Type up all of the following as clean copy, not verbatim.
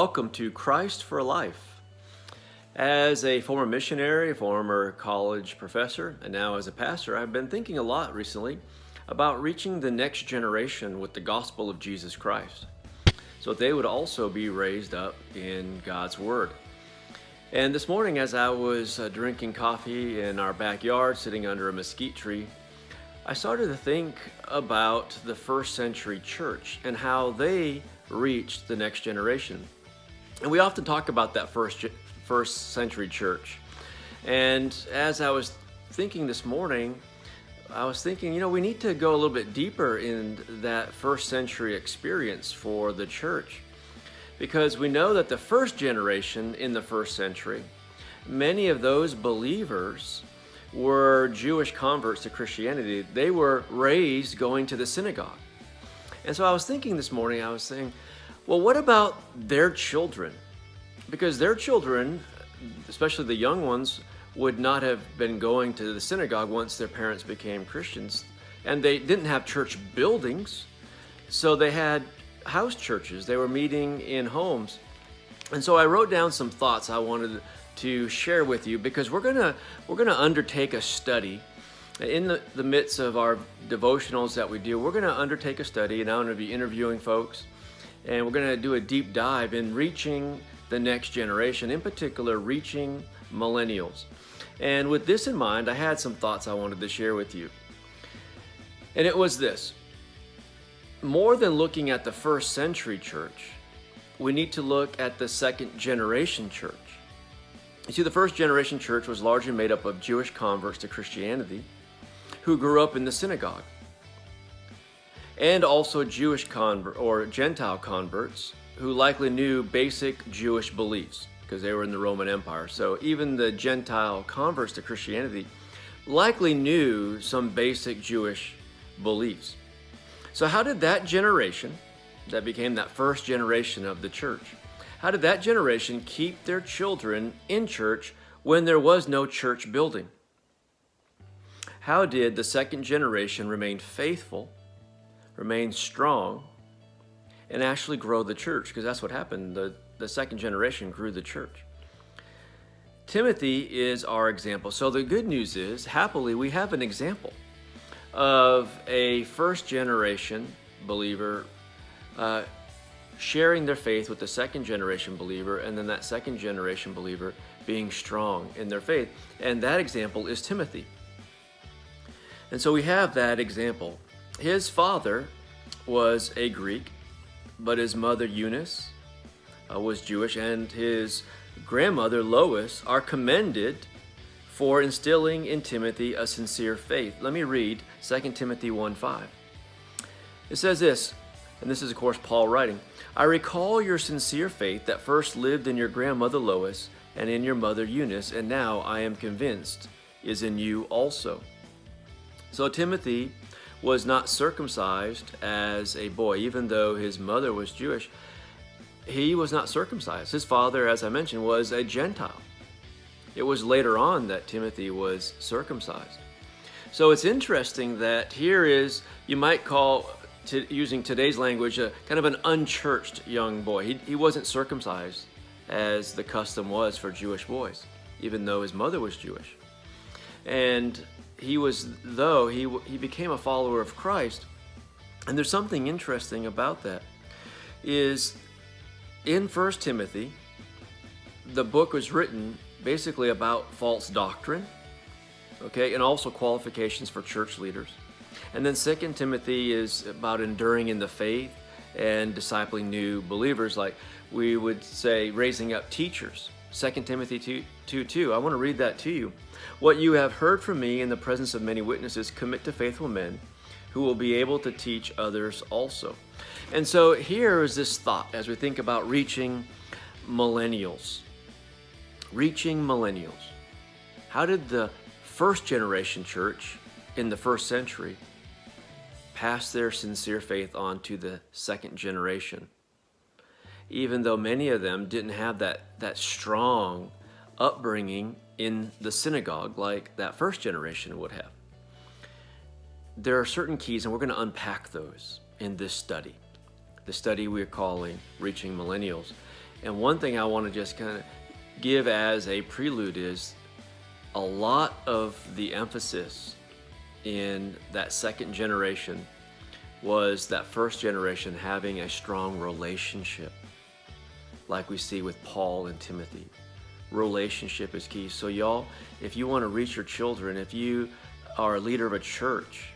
Welcome to Christ for Life. As a former missionary, former college professor, and now as a pastor, I've been thinking a lot recently about reaching the next generation with the gospel of Jesus Christ, so they would also be raised up in God's Word. And this morning, as I was drinking coffee in our backyard, sitting under a mesquite tree, I started to think about the first century church and how they reached the next generation. And we often talk about that first century church. And as I was thinking this morning, I was thinking, we need to go a little bit deeper in that first century experience for the church. Because we know that the first generation in the first century, many of those believers were Jewish converts to Christianity. They were raised going to the synagogue. And so I was thinking this morning, I was saying, well, what about their children? Because their children, especially the young ones, would not have been going to the synagogue once their parents became Christians. And they didn't have church buildings, so they had house churches. They were meeting in homes. And so I wrote down some thoughts I wanted to share with you, because we're gonna undertake a study. In the midst of our devotionals that we do, we're going to undertake a study, and I'm going to be interviewing folks, and we're going to do a deep dive in reaching the next generation, in particular, reaching millennials. And with this in mind, I had some thoughts I wanted to share with you. And it was this: more than looking at the first century church, we need to look at the second generation church. You see, the first generation church was largely made up of Jewish converts to Christianity who grew up in the synagogue, and also Jewish or Gentile converts who likely knew basic Jewish beliefs because they were in the Roman Empire. So even the Gentile converts to Christianity likely knew some basic Jewish beliefs. So how did that generation that became that first generation of the church, how did that generation keep their children in church when there was no church building? How did the second generation remain faithful, remain strong, and actually grow the church? Because that's what happened. The second generation grew the church. Timothy is our example. So the good news is, happily, we have an example of a first generation believer sharing their faith with the second generation believer, and then that second generation believer being strong in their faith. And that example is Timothy. And so we have that example. His father was a Greek, but his mother Eunice was Jewish, and his grandmother Lois are commended for instilling in Timothy a sincere faith. Let me read 2 Timothy 1:5. It says this, and this is of course Paul writing: I recall your sincere faith that first lived in your grandmother Lois and in your mother Eunice, and now I am convinced is in you also. So Timothy was not circumcised as a boy. Even though his mother was Jewish, he was not circumcised. His father, as I mentioned, was a Gentile. It was later on that Timothy was circumcised. So it's interesting that here is, you might call, using today's language, a kind of an unchurched young boy. He wasn't circumcised as the custom was for Jewish boys, even though his mother was Jewish. And he became a follower of Christ. And there's something interesting about that, is in 1 Timothy, the book was written basically about false doctrine, okay, and also qualifications for church leaders. And then 2 Timothy is about enduring in the faith and discipling new believers, like we would say raising up teachers. 2 Timothy 2:2. I want to read that to you. What you have heard from me in the presence of many witnesses, commit to faithful men who will be able to teach others also. And so here is this thought as we think about reaching millennials. Reaching millennials. How did the first generation church in the first century pass their sincere faith on to the second generation? Even though many of them didn't have that strong upbringing in the synagogue like that first generation would have. There are certain keys, and we're going to unpack those in this study. The study we're calling Reaching Millennials. And one thing I want to just kind of give as a prelude is a lot of the emphasis in that second generation was that first generation having a strong relationship, like we see with Paul and Timothy. Relationship is key. So y'all, if you want to reach your children, if you are a leader of a church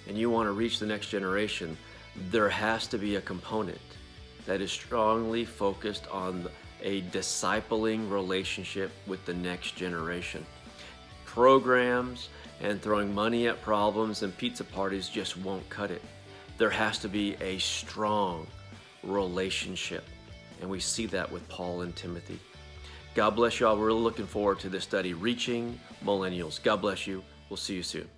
and you want to reach the next generation, there has to be a component that is strongly focused on a discipling relationship with the next generation. Programs and throwing money at problems and pizza parties just won't cut it. There has to be a strong relationship. And we see that with Paul and Timothy. God bless you all. We're really looking forward to this study, Reaching Millennials. God bless you. We'll see you soon.